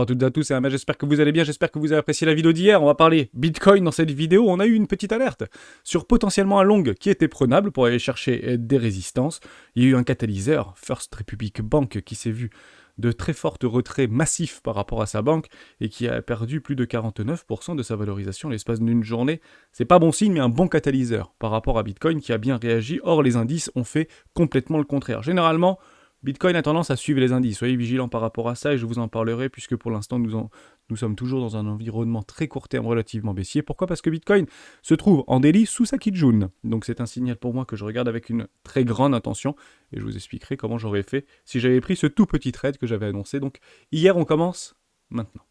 à toutes et à tous, c'est Ahmed, j'espère que vous allez bien, j'espère que vous avez apprécié la vidéo d'hier. On va parler Bitcoin dans cette vidéo. On a eu une petite alerte sur potentiellement un long qui était prenable pour aller chercher des résistances. Il y a eu un catalyseur, First Republic Bank, qui s'est vu de très forts retraits massifs par rapport à sa banque et qui a perdu plus de 49% de sa valorisation l'espace d'une journée. C'est pas bon signe, mais un bon catalyseur par rapport à Bitcoin qui a bien réagi. Or, les indices ont fait complètement le contraire. Généralement, Bitcoin a tendance à suivre les indices. Soyez vigilants par rapport à ça et je vous en parlerai puisque pour l'instant nous sommes toujours dans un environnement très court terme relativement baissier. Pourquoi ? Parce que Bitcoin se trouve en daily sous sa Kijun. Donc c'est un signal pour moi que je regarde avec une très grande attention et je vous expliquerai comment j'aurais fait si j'avais pris ce tout petit trade que j'avais annoncé. Donc hier on commence maintenant.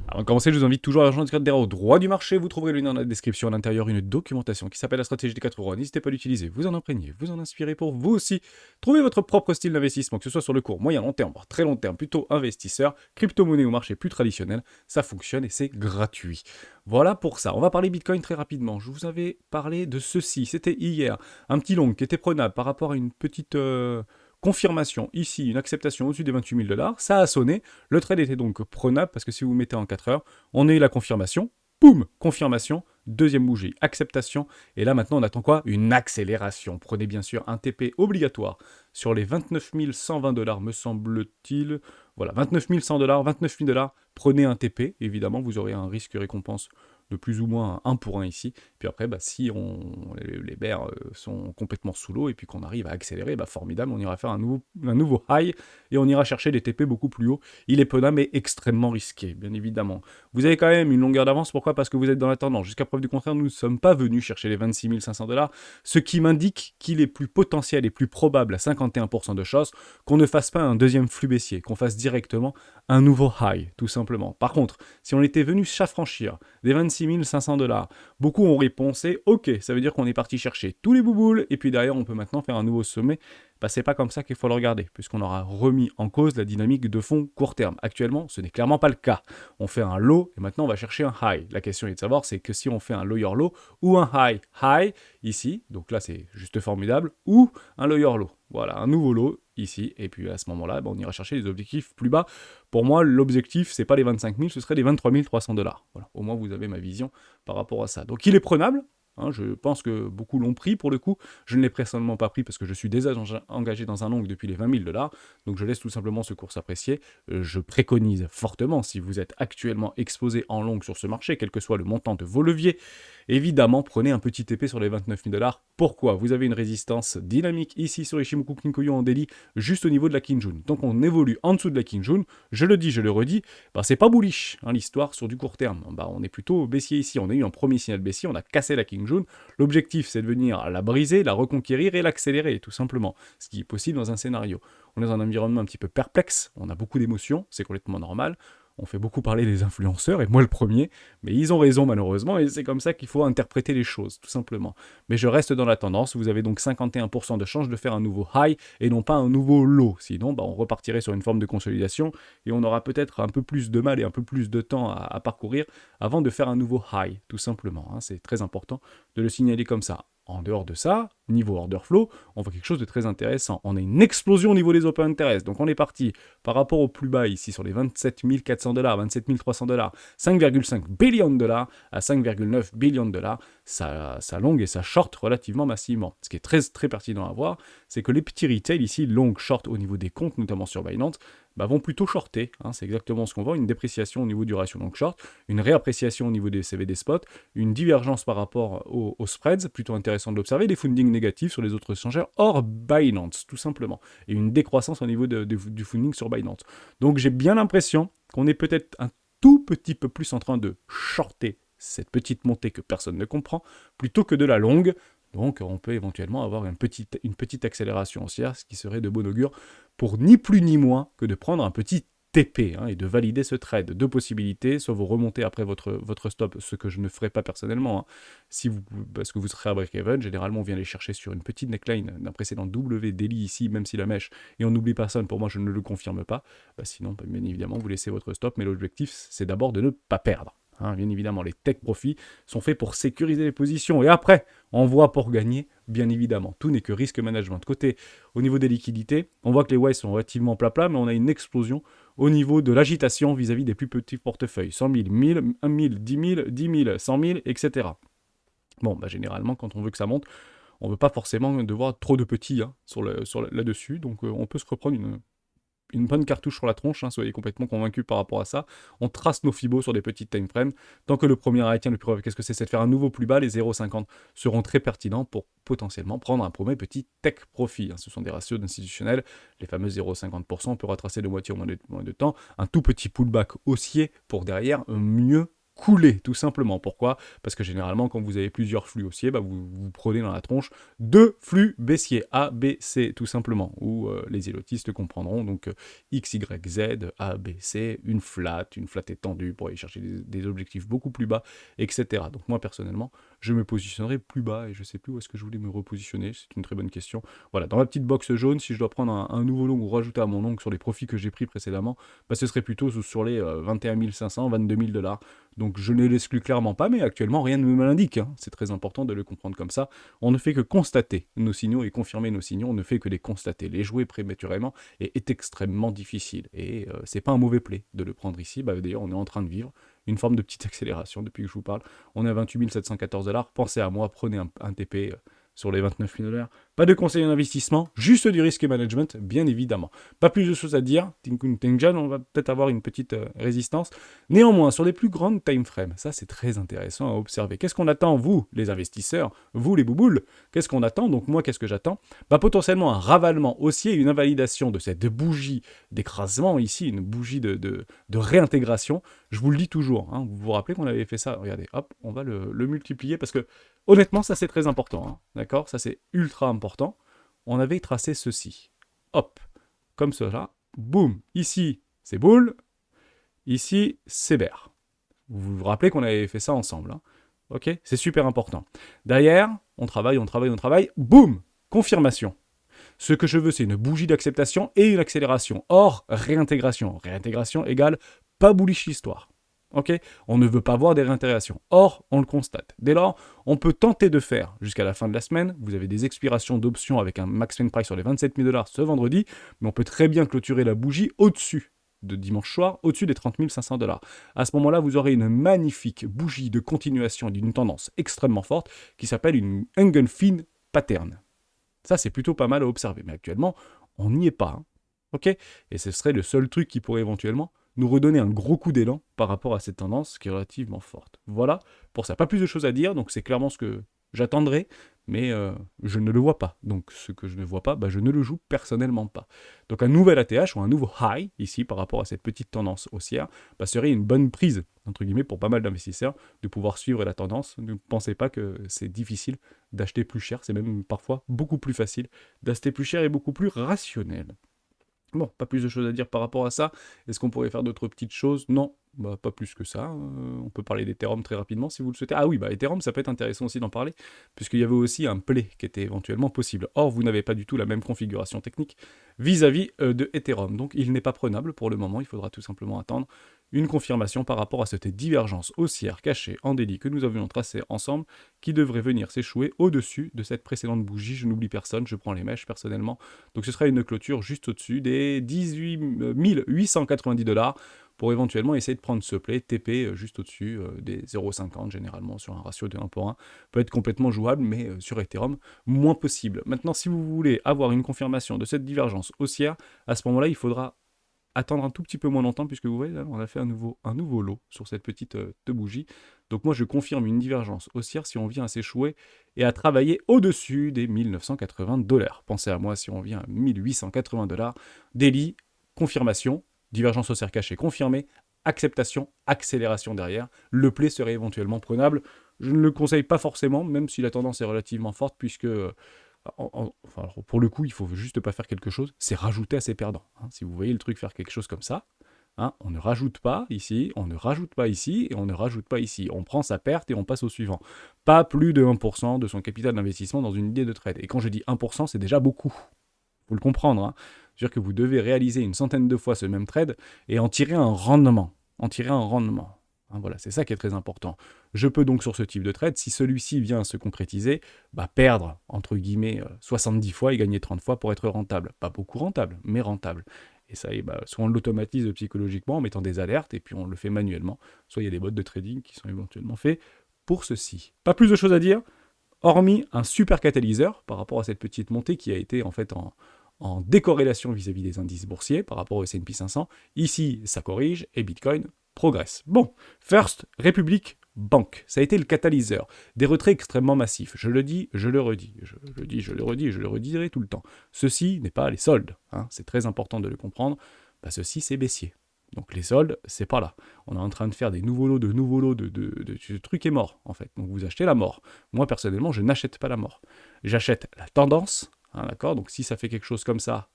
Avant de commencer, je vous invite toujours à rejoindre le Discord au droit du marché. Vous trouverez le lien dans la description. À l'intérieur, une documentation qui s'appelle la stratégie des 4 euros. N'hésitez pas à l'utiliser, vous en imprégner, vous en inspirer pour vous aussi. Trouvez votre propre style d'investissement, que ce soit sur le court, moyen, long terme, voire très long terme, plutôt investisseur, crypto-monnaie ou marché plus traditionnel. Ça fonctionne et c'est gratuit. Voilà pour ça. On va parler Bitcoin très rapidement. Je vous avais parlé de ceci. C'était hier. Un petit long qui était prenable par rapport à une petite confirmation. Ici, une acceptation au-dessus des 28 000 $. Ça a sonné. Le trade était donc prenable parce que si vous mettez en 4 heures, on a eu la confirmation. Boum, confirmation, deuxième bougie, acceptation. Et là, maintenant, on attend quoi ? Une accélération. Prenez bien sûr un TP obligatoire sur les 29 120 $, me semble-t-il. Voilà, 29 100 $, 29 000 $. Prenez un TP. Évidemment, vous aurez un risque-récompense de plus ou moins 1 pour 1 ici. Puis après, si les bears sont complètement sous l'eau et puis qu'on arrive à accélérer, formidable, on ira faire un nouveau high et on ira chercher des TP beaucoup plus haut. Il est prenable mais extrêmement risqué, bien évidemment. Vous avez quand même une longueur d'avance, pourquoi ? Parce que vous êtes dans la tendance. Jusqu'à preuve du contraire, nous ne sommes pas venus chercher les 26 500 $, ce qui m'indique qu'il est plus potentiel et plus probable à 51% de chances qu'on ne fasse pas un deuxième flux baissier, qu'on fasse directement un nouveau high, tout simplement. Par contre, si on était venu s'affranchir des 26 500 $, beaucoup ont répondu ok, ça veut dire qu'on est parti chercher tous les bouboules et puis derrière on peut maintenant faire un nouveau sommet. C'est pas comme ça qu'il faut le regarder, puisqu'on aura remis en cause la dynamique de fond court terme. Actuellement, ce n'est clairement pas le cas. On fait un low et maintenant on va chercher un high. La question est de savoir, c'est que si on fait un lower low ou un high ici, donc là c'est juste formidable, ou un lower low. Voilà, un nouveau low ici, et puis à ce moment-là, on ira chercher les objectifs plus bas. Pour moi, l'objectif, c'est pas les 25 000, ce serait les 23 300 $. Voilà, au moins vous avez ma vision par rapport à ça. Donc il est prenable. Je pense que beaucoup l'ont pris pour le coup. Je ne l'ai personnellement pas pris parce que je suis déjà engagé dans un long depuis les 20 000 $. Donc je laisse tout simplement ce cours s'apprécier. Je préconise fortement, si vous êtes actuellement exposé en long sur ce marché, quel que soit le montant de vos leviers, évidemment, prenez un petit TP sur les 29 000 $. Pourquoi ? Vous avez une résistance dynamique ici sur Ichimoku Kinkoyo en daily, juste au niveau de la Kijun. Donc on évolue en dessous de la Kijun. Je le dis, je le redis, c'est pas bullish l'histoire sur du court terme. On est plutôt baissier ici. On a eu un premier signal baissier, on a cassé la Kijun. L'objectif, c'est de venir la briser, la reconquérir et l'accélérer, tout simplement. Ce qui est possible dans un scénario. On est dans un environnement un petit peu perplexe, on a beaucoup d'émotions, c'est complètement normal. On fait beaucoup parler des influenceurs, et moi le premier, mais ils ont raison malheureusement, et c'est comme ça qu'il faut interpréter les choses, tout simplement. Mais je reste dans la tendance, vous avez donc 51% de chance de faire un nouveau high, et non pas un nouveau low. Sinon, on repartirait sur une forme de consolidation, et on aura peut-être un peu plus de mal et un peu plus de temps à parcourir avant de faire un nouveau high, tout simplement. C'est très important de le signaler comme ça. En dehors de ça, niveau order flow, on voit quelque chose de très intéressant. On a une explosion au niveau des open interest. Donc on est parti par rapport au plus bas ici sur les 27 400 $, 27 300 $, 5,5 billions de dollars à 5,9 billions de $. Ça long et ça short relativement massivement. Ce qui est très très pertinent à voir, c'est que les petits retail ici, long, short au niveau des comptes, notamment sur Binance, vont plutôt shorter. C'est exactement ce qu'on voit, une dépréciation au niveau du ratio long short, une réappréciation au niveau des CVD spot, une divergence par rapport aux spreads, plutôt intéressant de l'observer, des fundings négatifs sur les autres échangeurs hors Binance, tout simplement, et une décroissance au niveau du funding sur Binance. Donc j'ai bien l'impression qu'on est peut-être un tout petit peu plus en train de shorter cette petite montée que personne ne comprend, plutôt que de la longue. Donc on peut éventuellement avoir une petite accélération haussière, ce qui serait de bon augure pour ni plus ni moins que de prendre un petit TP et de valider ce trade. Deux possibilités, soit vous remontez après votre stop, ce que je ne ferai pas personnellement, parce que vous serez à break-even. Généralement on vient les chercher sur une petite neckline d'un précédent W daily ici, même si la mèche, et on n'oublie personne, pour moi je ne le confirme pas. Sinon, bien évidemment, vous laissez votre stop, mais l'objectif c'est d'abord de ne pas perdre. hein. Bien évidemment, les take profits sont faits pour sécuriser les positions. Et après, on voit pour gagner, bien évidemment. Tout n'est que risque management. Au niveau des liquidités, on voit que les Wise sont relativement plat, mais on a une explosion au niveau de l'agitation vis-à-vis des plus petits portefeuilles. 100 000, 1000, 1 000, 10 000, 10 000, 100 000, etc. Bon, généralement, quand on veut que ça monte, on ne veut pas forcément devoir trop de petits hein, là-dessus. Donc, on peut se reprendre une bonne cartouche sur la tronche, hein, soyez complètement convaincus par rapport à ça. On trace nos fibos sur des petites time frames. Tant que le premier arrêt tient, le plus qu'est-ce que c'est de faire un nouveau plus bas, les 0,50 seront très pertinents pour potentiellement prendre un premier petit tech profit. Hein. Ce sont des ratios d'institutionnels, les fameux 0,50%, on peut retracer de moitié au moins de temps, un tout petit pullback haussier pour derrière mieux couler, tout simplement. Pourquoi? Parce que généralement, quand vous avez plusieurs flux haussiers, vous prenez dans la tronche deux flux baissiers, A, B, C, tout simplement, où les élotistes comprendront, donc X, Y, Z, A, B, C, une flat étendue pour aller chercher des objectifs beaucoup plus bas, etc. Donc moi, personnellement, je me positionnerai plus bas, et je ne sais plus où est-ce que je voulais me repositionner, c'est une très bonne question. Voilà, dans la petite box jaune, si je dois prendre un nouveau long ou rajouter à mon long sur les profits que j'ai pris précédemment, ce serait plutôt sur les 21 500, 22 000 $. Donc je ne l'exclus clairement pas, mais actuellement rien ne me l'indique. Hein. C'est très important de le comprendre comme ça. On ne fait que constater nos signaux et confirmer nos signaux, on ne fait que les constater. Les jouer prématurément est extrêmement difficile. Et c'est pas un mauvais play de le prendre ici. D'ailleurs, on est en train de vivre une forme de petite accélération depuis que je vous parle. On est à 28 714 $. Pensez à moi, prenez un TP sur les 29 000 $. Pas de conseil en investissement, juste du risque management, bien évidemment. Pas plus de choses à dire. Tinkun Tenjan, on va peut-être avoir une petite résistance. Néanmoins, sur les plus grandes time frames, ça c'est très intéressant à observer. Qu'est-ce qu'on attend, vous, les investisseurs, vous, les bouboules? Qu'est-ce qu'on attend? Donc moi, qu'est-ce que j'attends? Potentiellement un ravalement haussier, une invalidation de cette bougie d'écrasement ici, une bougie de réintégration. Je vous le dis toujours, hein, vous vous rappelez qu'on avait fait ça? Regardez, hop, on va le multiplier parce que honnêtement, ça c'est très important, hein, d'accord? Ça c'est ultra important. On avait tracé ceci. Hop, comme cela. Boum. Ici, c'est boule. Ici, c'est bear. Vous vous rappelez qu'on avait fait ça ensemble. Hein, ok? C'est super important. Derrière, on travaille. Boum. Confirmation. Ce que je veux, c'est une bougie d'acceptation et une accélération. Or, réintégration. Réintégration égale pas bullish l'histoire. Okay, on ne veut pas voir des réintégrations. Or, on le constate. Dès lors, on peut tenter de faire jusqu'à la fin de la semaine. Vous avez des expirations d'options avec un max win price sur les 27 000 $ ce vendredi, mais on peut très bien clôturer la bougie au-dessus de dimanche soir, au-dessus des 30 500 $. À ce moment-là, vous aurez une magnifique bougie de continuation d'une tendance extrêmement forte qui s'appelle une Engelfin pattern. Ça, c'est plutôt pas mal à observer. Mais actuellement, on n'y est pas. Hein. Ok? Et ce serait le seul truc qui pourrait éventuellement nous redonner un gros coup d'élan par rapport à cette tendance qui est relativement forte. Voilà, pour ça, pas plus de choses à dire, donc c'est clairement ce que j'attendrai, mais je ne le vois pas. Donc ce que je ne vois pas, je ne le joue personnellement pas. Donc un nouvel ATH ou un nouveau high, ici, par rapport à cette petite tendance haussière, serait une bonne prise, entre guillemets, pour pas mal d'investisseurs, de pouvoir suivre la tendance. Ne pensez pas que c'est difficile d'acheter plus cher, c'est même parfois beaucoup plus facile d'acheter plus cher et beaucoup plus rationnel. Bon, pas plus de choses à dire par rapport à ça. Est-ce qu'on pourrait faire d'autres petites choses? Non, pas plus que ça. On peut parler d'Ethereum très rapidement si vous le souhaitez. Ah oui, Ethereum, ça peut être intéressant aussi d'en parler, puisqu'il y avait aussi un play qui était éventuellement possible. Or, vous n'avez pas du tout la même configuration technique vis-à-vis de Ethereum. Donc, il n'est pas prenable pour le moment. Il faudra tout simplement attendre une confirmation par rapport à cette divergence haussière cachée en délit que nous avions tracée ensemble, qui devrait venir s'échouer au-dessus de cette précédente bougie. Je n'oublie personne, je prends les mèches personnellement. Donc ce sera une clôture juste au-dessus des 18 890 $ pour éventuellement essayer de prendre ce play TP juste au-dessus des 0,50 généralement sur un ratio de 1 pour 1. Peut être complètement jouable, mais sur Ethereum, moins possible. Maintenant, si vous voulez avoir une confirmation de cette divergence haussière, à ce moment-là, il faudra attendre un tout petit peu moins longtemps, puisque vous voyez, là, on a fait un nouveau lot sur cette petite bougie. Donc moi, je confirme une divergence haussière si on vient à s'échouer et à travailler au-dessus des 1980 $. Pensez à moi si on vient à 1880 $. Daily, confirmation, divergence haussière cachée confirmée, acceptation, accélération derrière. Le play serait éventuellement prenable. Je ne le conseille pas forcément, même si la tendance est relativement forte, puisque... pour le coup, il faut juste pas faire quelque chose, c'est rajouter à ses perdants. Hein. Si vous voyez le truc faire quelque chose comme ça, hein, on ne rajoute pas ici, on ne rajoute pas ici, et on ne rajoute pas ici. On prend sa perte et on passe au suivant. Pas plus de 1% de son capital d'investissement dans une idée de trade. Et quand je dis 1%, c'est déjà beaucoup. Faut le comprendre. Hein. C'est-à-dire que vous devez réaliser une centaine de fois ce même trade et en tirer un rendement. Hein, voilà, c'est ça qui est très important. Je peux donc sur ce type de trade, si celui-ci vient à se concrétiser, perdre, entre guillemets, 70 fois et gagner 30 fois pour être rentable. Pas beaucoup rentable, mais rentable. Et ça, soit on l'automatise psychologiquement en mettant des alertes, et puis on le fait manuellement. Soit il y a des bots de trading qui sont éventuellement faits pour ceci. Pas plus de choses à dire, hormis un super catalyseur par rapport à cette petite montée qui a été en fait en décorrélation vis-à-vis des indices boursiers par rapport au S&P 500. Ici, ça corrige et Bitcoin progresse. Bon, First Republic Bank, ça a été le catalyseur. Des retraits extrêmement massifs. Je le dis, je le redis. Je le dis, je le redis, je le redirai tout le temps. Ceci n'est pas les soldes. Hein, c'est très important de le comprendre. Ceci, c'est baissier. Donc les soldes, c'est pas là. On est en train de faire des nouveaux lots, ce truc est mort, en fait. Donc vous achetez la mort. Moi, personnellement, je n'achète pas la mort. J'achète la tendance, hein, d'accord. Donc si ça fait quelque chose comme ça,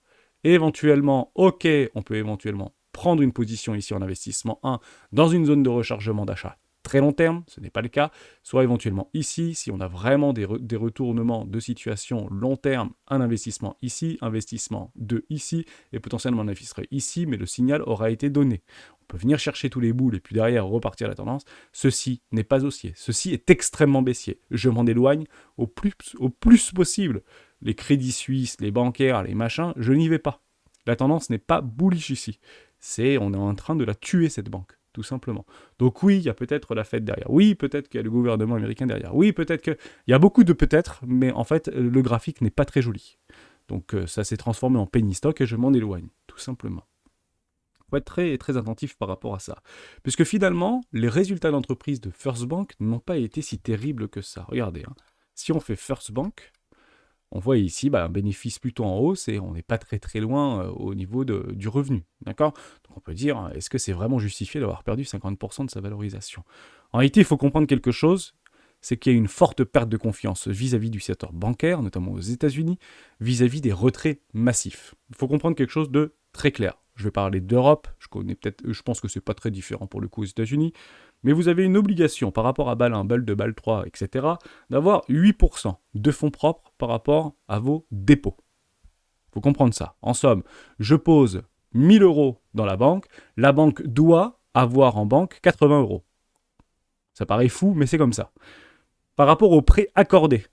éventuellement, ok, on peut éventuellement prendre une position ici en investissement 1 dans une zone de rechargement d'achat très long terme, ce n'est pas le cas, soit éventuellement ici, si on a vraiment des retournements de situation long terme, un investissement ici, investissement 2 ici, et potentiellement un investissement ici, mais le signal aura été donné. On peut venir chercher tous les boules et puis derrière repartir à la tendance. Ceci n'est pas haussier, ceci est extrêmement baissier. Je m'en éloigne au plus possible. Les crédits suisses, les bancaires, les machins, je n'y vais pas. La tendance n'est pas bullish ici. On est en train de la tuer cette banque. Tout simplement. Donc oui, il y a peut-être la Fed derrière. Oui, peut-être qu'il y a le gouvernement américain derrière. Oui, peut-être qu'il y a beaucoup de peut-être, mais en fait, le graphique n'est pas très joli. Donc ça s'est transformé en penny stock et je m'en éloigne, tout simplement. Il faut être très, très attentif par rapport à ça. Puisque finalement, les résultats d'entreprise de First Bank n'ont pas été si terribles que ça. Regardez, hein. Si on fait First Bank, on voit ici un bénéfice plutôt en hausse et on n'est pas très très loin au niveau du revenu. D'accord ? Donc on peut dire, est-ce que c'est vraiment justifié d'avoir perdu 50% de sa valorisation ? En réalité, il faut comprendre quelque chose, c'est qu'il y a une forte perte de confiance vis-à-vis du secteur bancaire, notamment aux États-Unis, vis-à-vis des retraits massifs. Il faut comprendre quelque chose de très clair. Je vais parler d'Europe, je pense que c'est pas très différent pour le coup aux États-Unis, mais vous avez une obligation par rapport à BAL 1, BAL 2, BAL 3, etc., d'avoir 8% de fonds propres par rapport à vos dépôts. Il faut comprendre ça. En somme, je pose 1000 euros dans la banque doit avoir en banque 80 euros. Ça paraît fou, mais c'est comme ça. Par rapport aux prêts accordés,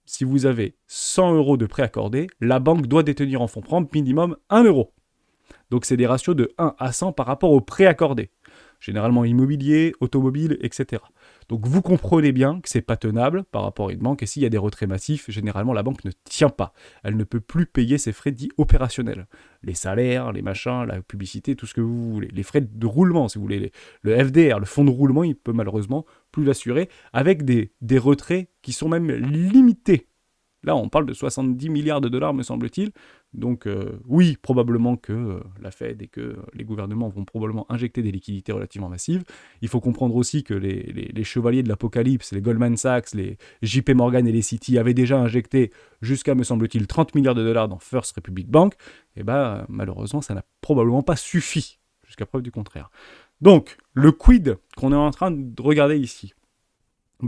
si vous avez 100 euros de prêts accordés, la banque doit détenir en fonds propres minimum 1 euro. Donc c'est des ratios de 1 à 100 par rapport aux prêts accordés. Généralement immobilier, automobile, etc. Donc vous comprenez bien que c'est pas tenable par rapport à une banque, et s'il y a des retraits massifs, généralement la banque ne tient pas. Elle ne peut plus payer ses frais dits opérationnels. Les salaires, les machins, la publicité, tout ce que vous voulez. Les frais de roulement, si vous voulez. Le FDR, le fonds de roulement, il peut malheureusement plus l'assurer, avec des retraits qui sont même limités. Là, on parle de 70 milliards de dollars, me semble-t-il. Donc oui, probablement que la Fed et que les gouvernements vont probablement injecter des liquidités relativement massives. Il faut comprendre aussi que les chevaliers de l'apocalypse, les Goldman Sachs, les JP Morgan et les Citi avaient déjà injecté jusqu'à, me semble-t-il, 30 milliards de dollars dans First Republic Bank. Et malheureusement, ça n'a probablement pas suffi, jusqu'à preuve du contraire. Donc, le quid qu'on est en train de regarder ici,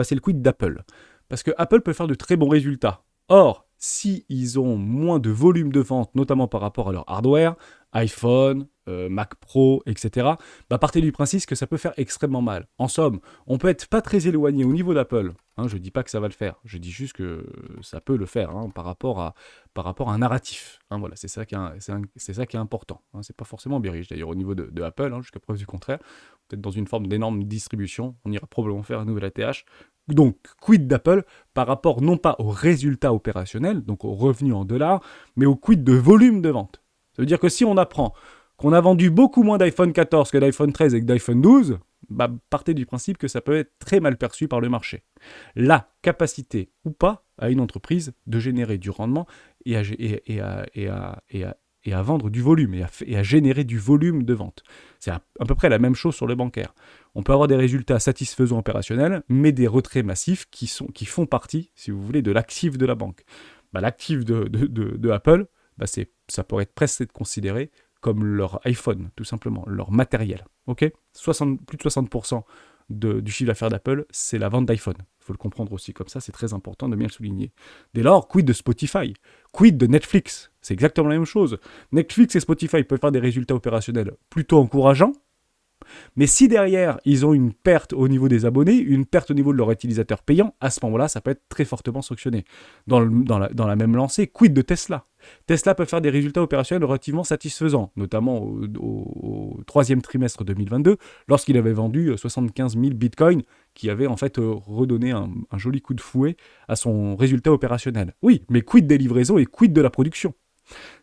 c'est le quid d'Apple. Parce que Apple peut faire de très bons résultats. Or, si ils ont moins de volume de vente, notamment par rapport à leur hardware, iPhone, Mac Pro, etc., partez du principe que ça peut faire extrêmement mal. En somme, on peut être pas très éloigné au niveau d'Apple. Hein, je ne dis pas que ça va le faire. Je dis juste que ça peut le faire par rapport à un narratif. Hein, voilà, c'est ça qui est important. Hein, c'est pas forcément bearish d'ailleurs au niveau de Apple, jusqu'à preuve du contraire. Peut-être dans une forme d'énorme distribution, on ira probablement faire un nouvel ATH. Donc, quid d'Apple par rapport non pas aux résultats opérationnels, donc aux revenus en dollars, mais au quid de volume de vente. Ça veut dire que si on apprend qu'on a vendu beaucoup moins d'iPhone 14 que d'iPhone 13 et que d'iPhone 12, partez du principe que ça peut être très mal perçu par le marché. La capacité ou pas à une entreprise de générer du rendement et à vendre du volume et à générer du volume de vente. C'est à peu près la même chose sur le bancaire. On peut avoir des résultats satisfaisants opérationnels, mais des retraits massifs qui font partie, si vous voulez, de l'actif de la banque. L'actif de Apple, ça pourrait être presque considéré comme leur iPhone, tout simplement, leur matériel. Okay, plus de 60% du chiffre d'affaires d'Apple, c'est la vente d'iPhone. Il faut le comprendre aussi comme ça, c'est très important de bien le souligner. Dès lors, quid de Spotify ? Quid de Netflix ? C'est exactement la même chose. Netflix et Spotify peuvent faire des résultats opérationnels plutôt encourageants, Mais si derrière, ils ont une perte au niveau des abonnés, une perte au niveau de leurs utilisateurs payants, à ce moment-là, ça peut être très fortement sanctionné. Dans la même lancée, quid de Tesla? Tesla peut faire des résultats opérationnels relativement satisfaisants, notamment au troisième trimestre 2022, lorsqu'il avait vendu 75 000 bitcoins, qui avait en fait redonné un joli coup de fouet à son résultat opérationnel. Oui, mais quid des livraisons et quid de la production?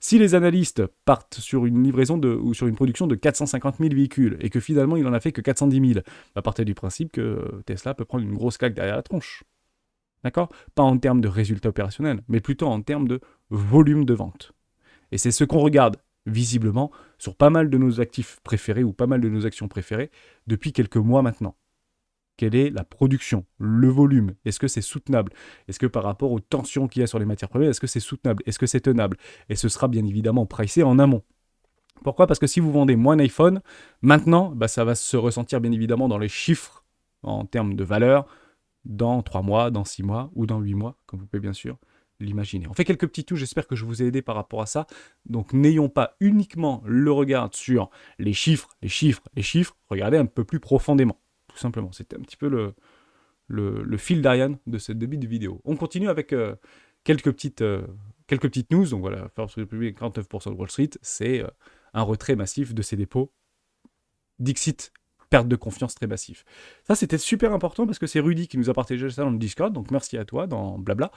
Si les analystes partent sur une livraison ou sur une production de 450 000 véhicules et que finalement il en a fait que 410 000, partez du principe que Tesla peut prendre une grosse claque derrière la tronche. D'accord? Pas en termes de résultats opérationnels, mais plutôt en termes de volume de vente. Et c'est ce qu'on regarde visiblement sur pas mal de nos actifs préférés ou pas mal de nos actions préférées depuis quelques mois maintenant. Quelle est la production, le volume? Est-ce que c'est soutenable? Est-ce que par rapport aux tensions qu'il y a sur les matières premières, est-ce que c'est soutenable? Est-ce que c'est tenable? Et ce sera bien évidemment pricé en amont. Pourquoi? Parce que si vous vendez moins d'iPhone, maintenant, ça va se ressentir bien évidemment dans les chiffres en termes de valeur, dans 3 mois, dans 6 mois ou dans 8 mois, comme vous pouvez bien sûr l'imaginer. On fait quelques petits touches, j'espère que je vous ai aidé par rapport à ça. Donc n'ayons pas uniquement le regard sur les chiffres, regardez un peu plus profondément. Tout simplement. C'était un petit peu le fil d'Ariane de ce début de vidéo. On continue avec quelques petites news. Donc voilà, Forbes Republic, 49% de Wall Street, c'est un retrait massif de ses dépôts. Dixit, perte de confiance très massif. Ça, c'était super important parce que c'est Rudy qui nous a partagé ça dans le Discord, donc merci à toi dans Blabla.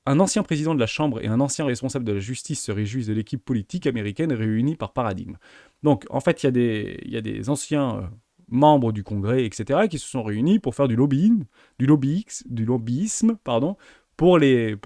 Un ancien président de la Chambre et un ancien responsable de la justice se réjouissent de l'équipe politique américaine réunie par paradigme. Donc, en fait, il y a des anciens membres du Congrès, etc., qui se sont réunis pour faire du lobbyisme, pour les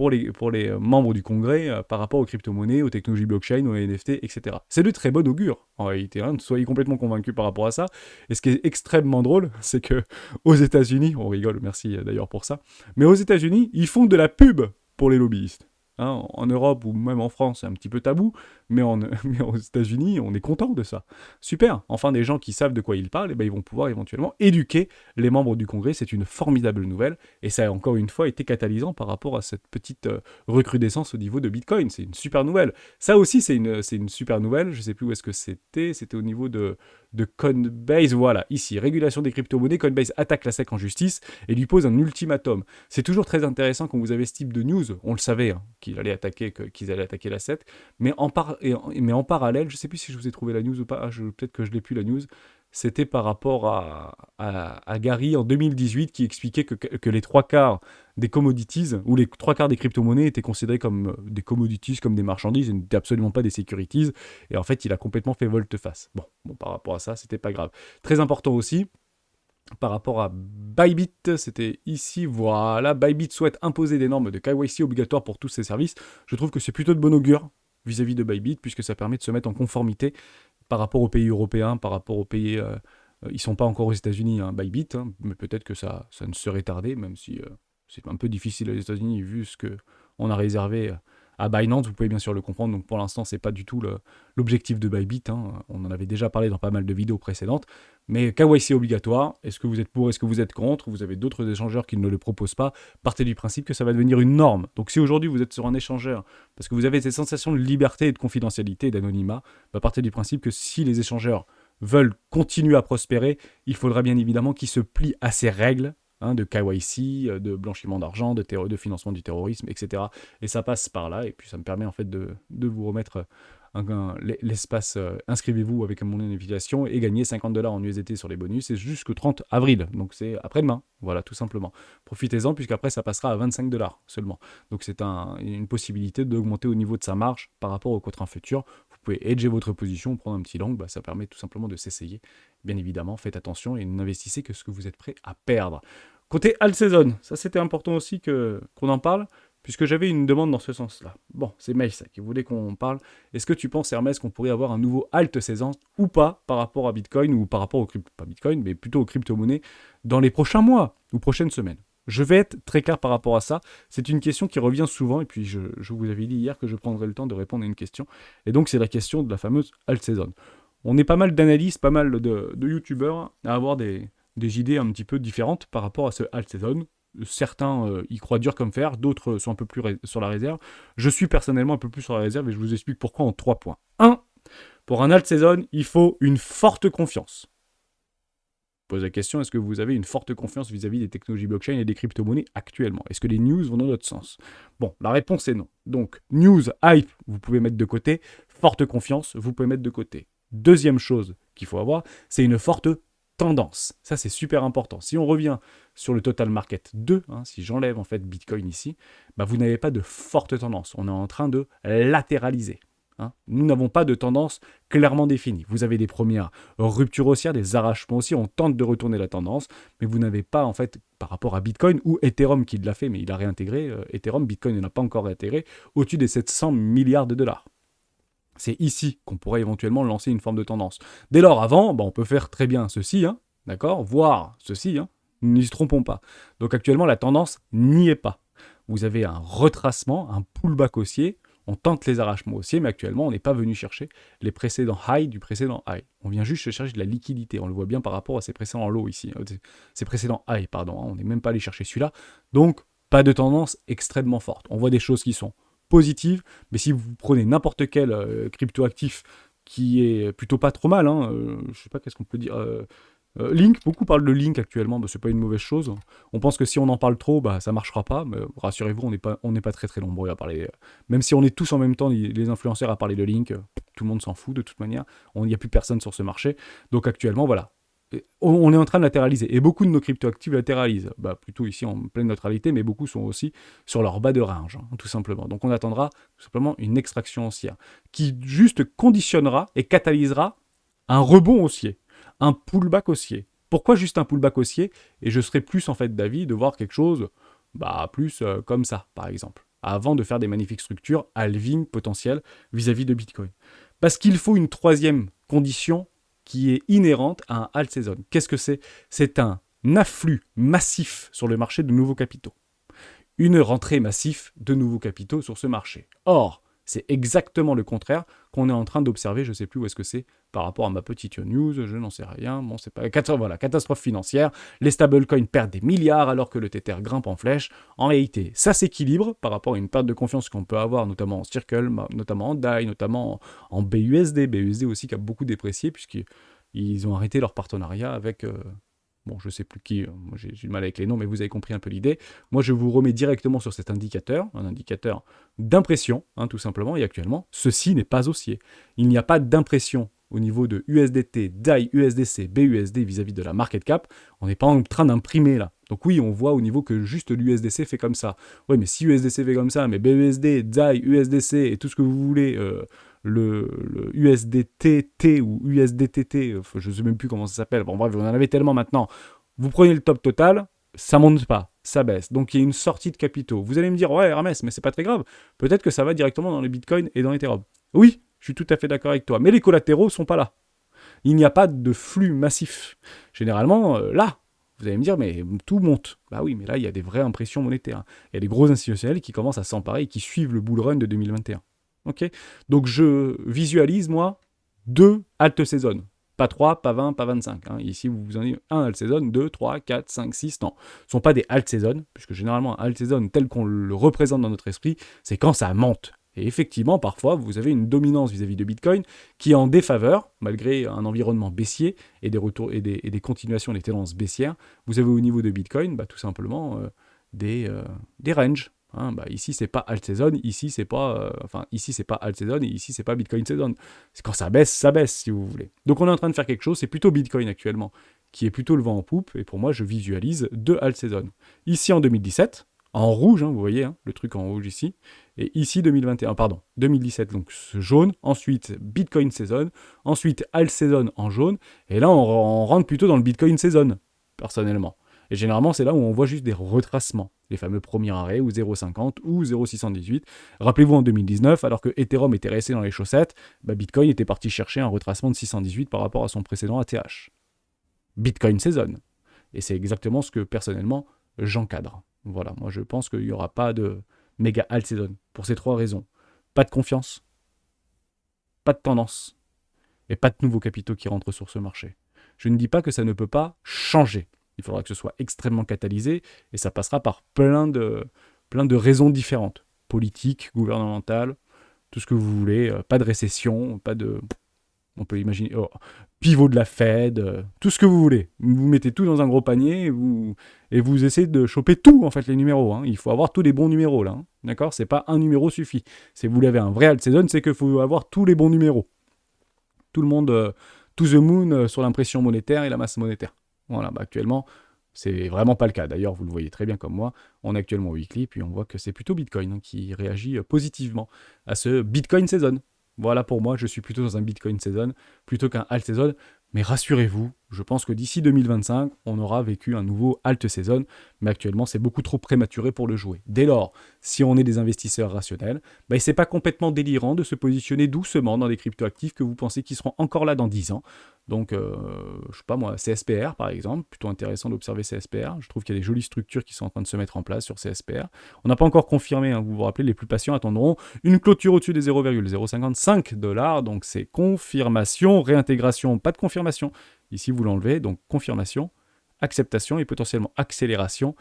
membres du Congrès par rapport aux crypto-monnaies, aux technologies blockchain, aux NFT, etc. C'est de très bon augure, en réalité. Soyez complètement convaincus par rapport à ça. Et ce qui est extrêmement drôle, c'est que aux États-Unis, on rigole, merci d'ailleurs pour ça, mais aux États-Unis, ils font de la pub pour les lobbyistes. En Europe ou même en France, c'est un petit peu tabou, mais aux États-Unis, on est content de ça. Super. Enfin, des gens qui savent de quoi ils parlent, ils vont pouvoir éventuellement éduquer les membres du Congrès. C'est une formidable nouvelle, et ça a encore une fois été catalysant par rapport à cette petite recrudescence au niveau de Bitcoin. C'est une super nouvelle. Ça aussi, c'est une super nouvelle. Je ne sais plus où est-ce que c'était. C'était au niveau de Coinbase. Voilà, ici, régulation des crypto-monnaies. Coinbase attaque la SEC en justice et lui pose un ultimatum. C'est toujours très intéressant quand vous avez ce type de news. On le savait, qu'ils allaient attaquer la SEC, mais en parallèle, je ne sais plus si je vous ai trouvé la news ou pas, peut-être que je l'ai plus la news, c'était par rapport à Gary en 2018 qui expliquait que les 3/4 des commodities, ou les 3/4 des crypto-monnaies étaient considérées comme des commodities, comme des marchandises, et n'étaient absolument pas des securities, et en fait il a complètement fait volte-face. Bon, par rapport à ça, c'était pas grave. Très important aussi, par rapport à Bybit, c'était ici, voilà, Bybit souhaite imposer des normes de KYC obligatoires pour tous ses services. Je trouve que c'est plutôt de bon augure vis-à-vis de Bybit, puisque ça permet de se mettre en conformité par rapport aux pays européens, par rapport aux pays... ils ne sont pas encore aux États-Unis, Bybit, mais peut-être que ça ne serait tardé, même si c'est un peu difficile aux États-Unis, vu ce qu'on a réservé à Binance. Vous pouvez bien sûr le comprendre, donc pour l'instant, ce n'est pas du tout l'objectif de Bybit. On en avait déjà parlé dans pas mal de vidéos précédentes. Mais KYC obligatoire, est-ce que vous êtes pour, est-ce que vous êtes contre? Vous avez d'autres échangeurs qui ne le proposent pas. Partez du principe que ça va devenir une norme. Donc si aujourd'hui vous êtes sur un échangeur, parce que vous avez ces sensations de liberté et de confidentialité et d'anonymat, partez du principe que si les échangeurs veulent continuer à prospérer, il faudra bien évidemment qu'ils se plient à ces règles de KYC, de blanchiment d'argent, de financement du terrorisme, etc. Et ça passe par là, et puis ça me permet en fait de vous remettre l'espace inscrivez-vous avec mon notification et gagnez $50 en USDT sur les bonus, c'est jusqu'au 30 avril, donc c'est après-demain, voilà, tout simplement. Profitez-en, puisqu'après ça passera à $25 seulement. Donc c'est une possibilité d'augmenter au niveau de sa marge par rapport au contrat futur. Vous pouvez hedger votre position, prendre un petit long, ça permet tout simplement de s'essayer. Bien évidemment, faites attention et n'investissez que ce que vous êtes prêt à perdre. Côté alt season, ça c'était important aussi qu'on en parle, puisque j'avais une demande dans ce sens-là. Bon, c'est Maïs qui voulait qu'on parle. Est-ce que tu penses, Hermès, qu'on pourrait avoir un nouveau alt saison ou pas par rapport à Bitcoin ou par rapport pas Bitcoin, mais plutôt aux crypto-monnaies dans les prochains mois ou prochaines semaines? Je vais être très clair par rapport à ça. C'est une question qui revient souvent, et puis je vous avais dit hier que je prendrais le temps de répondre à une question. Et donc c'est la question de la fameuse alt saison. On est pas mal d'analystes, pas mal de youtubeurs à avoir des idées un petit peu différentes par rapport à ce alt season. Certains y croient dur comme fer, d'autres sont un peu plus sur la réserve. Je suis personnellement un peu plus sur la réserve et je vous explique pourquoi en 3 points. 1. Pour un alt season, il faut une forte confiance. pose la question, est-ce que vous avez une forte confiance vis-à-vis des technologies blockchain et des crypto-monnaies actuellement? Est-ce que les news vont dans l'autre sens? Bon, la réponse est non. Donc, news, hype, vous pouvez mettre de côté. Forte confiance, vous pouvez mettre de côté. Deuxième chose qu'il faut avoir, c'est une forte tendance. Ça, c'est super important. Si on revient sur le total market 2, si j'enlève en fait Bitcoin ici, vous n'avez pas de forte tendance. On est en train de latéraliser. Nous n'avons pas de tendance clairement définie. Vous avez des premières ruptures haussières, des arrachements haussiers, on tente de retourner la tendance, mais vous n'avez pas, en fait, par rapport à Bitcoin ou Ethereum qui l'a fait, mais il a réintégré, Ethereum, Bitcoin ne l'a pas encore réintégré, au-dessus des 700 milliards de dollars. C'est ici qu'on pourrait éventuellement lancer une forme de tendance. Dès lors, avant, on peut faire très bien ceci, d'accord, voire ceci, nous n'y se trompons pas. Donc actuellement, la tendance n'y est pas. Vous avez un retracement, un pullback haussier, on tente les arrachements haussiers, mais actuellement, on n'est pas venu chercher les précédents high du précédent high. On vient juste chercher de la liquidité. On le voit bien par rapport à ces précédents lows ici. Ces précédents high, pardon. On n'est même pas allé chercher celui-là. Donc, pas de tendance extrêmement forte. On voit des choses qui sont positives, mais si vous prenez n'importe quel crypto-actif qui est plutôt pas trop mal, je sais pas qu'est-ce qu'on peut dire... Link, beaucoup parlent de Link actuellement, c'est pas une mauvaise chose. On pense que si on en parle trop, ça marchera pas, mais rassurez-vous, on n'est pas très très nombreux à parler. Même si on est tous en même temps, les influenceurs à parler de Link, tout le monde s'en fout de toute manière. Il n'y a plus personne sur ce marché. Donc actuellement, voilà. On est en train de latéraliser. Et beaucoup de nos cryptoactifs latéralisent. Plutôt ici en pleine neutralité, mais beaucoup sont aussi sur leur bas de range, tout simplement. Donc on attendra tout simplement une extraction haussière qui juste conditionnera et catalysera un rebond haussier. Un pullback haussier. Pourquoi juste un pullback haussier? Et je serais plus en fait d'avis de voir quelque chose plus comme ça, par exemple, avant de faire des magnifiques structures halving potentielles vis-à-vis de Bitcoin. Parce qu'il faut une troisième condition qui est inhérente à un alt season. Qu'est-ce que c'est? C'est un afflux massif sur le marché de nouveaux capitaux. Une rentrée massive de nouveaux capitaux sur ce marché. Or, c'est exactement le contraire qu'on est en train d'observer, je ne sais plus où est-ce que c'est par rapport à ma petite news, je n'en sais rien, c'est pas... Voilà, catastrophe financière, les stablecoins perdent des milliards alors que le Tether grimpe en flèche. En réalité, ça s'équilibre par rapport à une perte de confiance qu'on peut avoir, notamment en Circle, notamment en DAI, notamment en BUSD aussi qui a beaucoup déprécié puisqu'ils ont arrêté leur partenariat avec... je sais plus qui, moi j'ai du mal avec les noms, mais vous avez compris un peu l'idée. Moi, je vous remets directement sur cet indicateur, un indicateur d'impression, tout simplement, et actuellement, ceci n'est pas haussier. Il n'y a pas d'impression au niveau de USDT, DAI, USDC, BUSD vis-à-vis de la market cap. On n'est pas en train d'imprimer là. Donc oui, on voit au niveau que juste l'USDC fait comme ça. Oui, mais si USDC fait comme ça, mais BUSD, DAI, USDC et tout ce que vous voulez... le USDTT ou USDTT, je ne sais même plus comment ça s'appelle, bon bref, vous en avez tellement maintenant, vous prenez le top total, ça monte pas, ça baisse, donc il y a une sortie de capitaux. Vous allez me dire, ouais Hermès, mais c'est pas très grave, peut-être que ça va directement dans les bitcoins et dans l'Ethereum. Oui, je suis tout à fait d'accord avec toi, mais les collatéraux sont pas là. Il n'y a pas de flux massif. Généralement, là, vous allez me dire, mais tout monte. Bah oui, mais là, il y a des vraies impressions monétaires. Il y a des gros institutionnels qui commencent à s'emparer et qui suivent le bull run de 2021. Okay, donc je visualise, moi, 2 alt saisons. Pas 3, pas 20, pas 25. Ici, vous en avez un alt saison, 2, 3, 4, 5, 6. Non, ce ne sont pas des alt saisons, puisque généralement, un alt saison, tel qu'on le représente dans notre esprit, c'est quand ça monte. Et effectivement, parfois, vous avez une dominance vis-à-vis de Bitcoin qui est en défaveur, malgré un environnement baissier et des retours et des continuations des tendances baissières. Vous avez au niveau de Bitcoin, tout simplement, des ranges. Ici c'est pas alt season, ici c'est pas alt season et ici c'est pas Bitcoin season. C'est quand ça baisse si vous voulez. Donc on est en train de faire quelque chose, c'est plutôt Bitcoin actuellement qui est plutôt le vent en poupe et pour moi je visualise 2 alt season. Ici en 2017, en rouge, vous voyez le truc en rouge ici, et ici 2017 donc ce jaune, ensuite Bitcoin season, ensuite alt season en jaune et là on rentre plutôt dans le Bitcoin season personnellement. Et généralement, c'est là où on voit juste des retracements, les fameux premiers arrêts, ou 0,50 ou 0,618. Rappelez-vous en 2019, alors que Ethereum était resté dans les chaussettes, Bitcoin était parti chercher un retracement de 618 par rapport à son précédent ATH. Bitcoin season. Et c'est exactement ce que, personnellement, j'encadre. Voilà, moi je pense qu'il n'y aura pas de méga alt season, pour ces 3 raisons. Pas de confiance, pas de tendance, et pas de nouveaux capitaux qui rentrent sur ce marché. Je ne dis pas que ça ne peut pas changer. Il faudra que ce soit extrêmement catalysé et ça passera par plein de raisons différentes. Politiques, gouvernementales, tout ce que vous voulez. Pas de récession, pas de... On peut imaginer... pivot de la Fed, tout ce que vous voulez. Vous mettez tout dans un gros panier et vous essayez de choper tout, en fait, les numéros. Hein. Il faut avoir tous les bons numéros, là. Hein. D'accord? C'est pas un numéro suffit. Si vous voulez un vrai alt season, c'est qu'il faut avoir tous les bons numéros. Tout le monde, to the moon sur l'impression monétaire et la masse monétaire. Voilà, bah actuellement, c'est vraiment pas le cas. D'ailleurs, vous le voyez très bien comme moi, on est actuellement au weekly, puis on voit que c'est plutôt Bitcoin hein, qui réagit positivement à ce Bitcoin season. Voilà pour moi, je suis plutôt dans un Bitcoin season plutôt qu'un alt season. Mais rassurez-vous, je pense que d'ici 2025, on aura vécu un nouveau alt season, mais actuellement, c'est beaucoup trop prématuré pour le jouer. Dès lors, si on est des investisseurs rationnels, bah, c'est pas complètement délirant de se positionner doucement dans des cryptoactifs que vous pensez qui seront encore là dans 10 ans. Donc, je sais pas moi, CSPR par exemple, plutôt intéressant d'observer CSPR. Je trouve qu'il y a des jolies structures qui sont en train de se mettre en place sur CSPR. On n'a pas encore confirmé, hein, vous vous rappelez, les plus patients attendront une clôture au-dessus des 0,055 $, donc c'est confirmation, réintégration, pas de confirmation. Ici, vous l'enlevez, donc confirmation, acceptation et potentiellement accélération.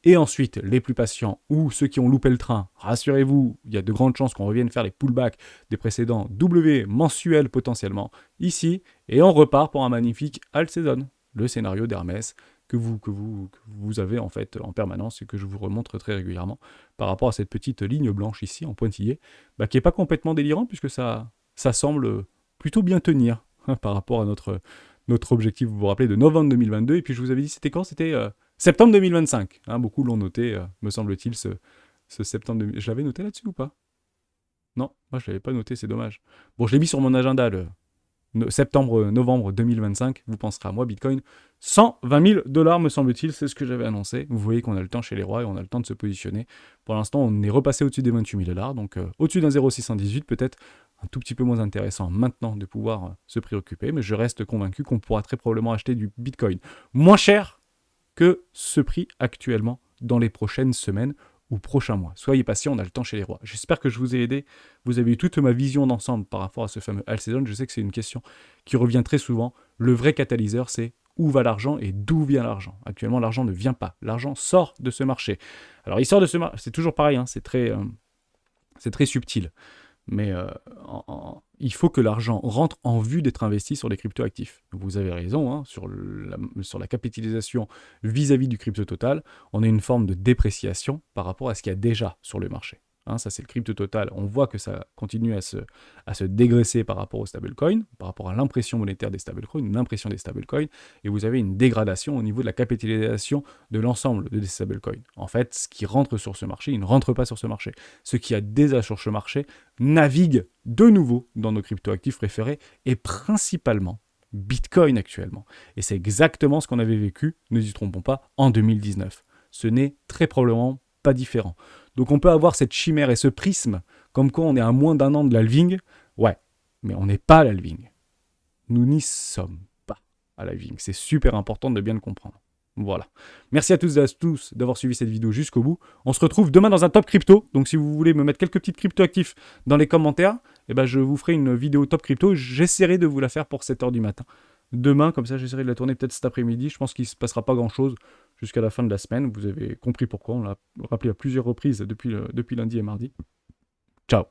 Et ensuite, les plus patients ou ceux qui ont loupé le train, rassurez-vous, il y a de grandes chances qu'on revienne faire les pullbacks des précédents W mensuels potentiellement ici, et on repart pour un magnifique alt season, le scénario d'Hermès que vous avez en fait en permanence et que je vous remontre très régulièrement par rapport à cette petite ligne blanche ici en pointillé, bah, qui n'est pas complètement délirant puisque ça semble plutôt bien tenir hein, par rapport à notre objectif, vous vous rappelez, de novembre 2022, et puis je vous avais dit, c'était quand? C'était septembre 2025. Hein, beaucoup l'ont noté, me semble-t-il, ce septembre 2025. Je l'avais noté là-dessus ou pas? Non, moi je l'avais pas noté, c'est dommage. Bon, je l'ai mis sur mon agenda, novembre 2025, vous penserez à moi, Bitcoin, 120 000 $, me semble-t-il, c'est ce que j'avais annoncé. Vous voyez qu'on a le temps chez les rois et on a le temps de se positionner. Pour l'instant, on est repassé au-dessus des 28 000 $, donc au-dessus d'un 0,618, peut-être un tout petit peu moins intéressant maintenant de pouvoir se préoccuper, mais je reste convaincu qu'on pourra très probablement acheter du Bitcoin moins cher que ce prix actuellement dans les prochaines semaines ou prochains mois. Soyez patient, on a le temps chez les rois. J'espère que je vous ai aidé. Vous avez eu toute ma vision d'ensemble par rapport à ce fameux alt season. Je sais que c'est une question qui revient très souvent. Le vrai catalyseur, c'est où va l'argent et d'où vient l'argent. Actuellement, l'argent ne vient pas. L'argent sort de ce marché. Alors, il sort de ce marché. C'est toujours pareil, hein, c'est très subtil. Mais il faut que l'argent rentre en vue d'être investi sur les cryptoactifs. Vous avez raison, hein, sur la capitalisation vis-à-vis du crypto total, on a une forme de dépréciation par rapport à ce qu'il y a déjà sur le marché. Hein, ça, c'est le crypto total. On voit que ça continue à se dégraisser par rapport aux stablecoins, par rapport à l'impression monétaire des stablecoins, l'impression des stablecoins, et vous avez une dégradation au niveau de la capitalisation de l'ensemble des stablecoins. En fait, ce qui rentre sur ce marché, il ne rentre pas sur ce marché. Ce qui a déjà sur ce marché navigue de nouveau dans nos cryptoactifs préférés, et principalement Bitcoin actuellement. Et c'est exactement ce qu'on avait vécu, ne nous y trompons pas, en 2019. Ce n'est très probablement pas différent. Donc on peut avoir cette chimère et ce prisme, comme quoi on est à moins d'un an de l'halving. Ouais, mais on n'est pas à l'halving. Nous n'y sommes pas à l'halving. C'est super important de bien le comprendre. Voilà. Merci à tous et à tous d'avoir suivi cette vidéo jusqu'au bout. On se retrouve demain dans un top crypto. Donc si vous voulez me mettre quelques petites crypto actifs dans les commentaires, eh ben, je vous ferai une vidéo top crypto. J'essaierai de vous la faire pour 7h du matin. Demain, comme ça, j'essaierai de la tourner peut-être cet après-midi. Je pense qu'il ne se passera pas grand-chose jusqu'à la fin de la semaine. Vous avez compris pourquoi. On l'a rappelé à plusieurs reprises depuis lundi et mardi. Ciao.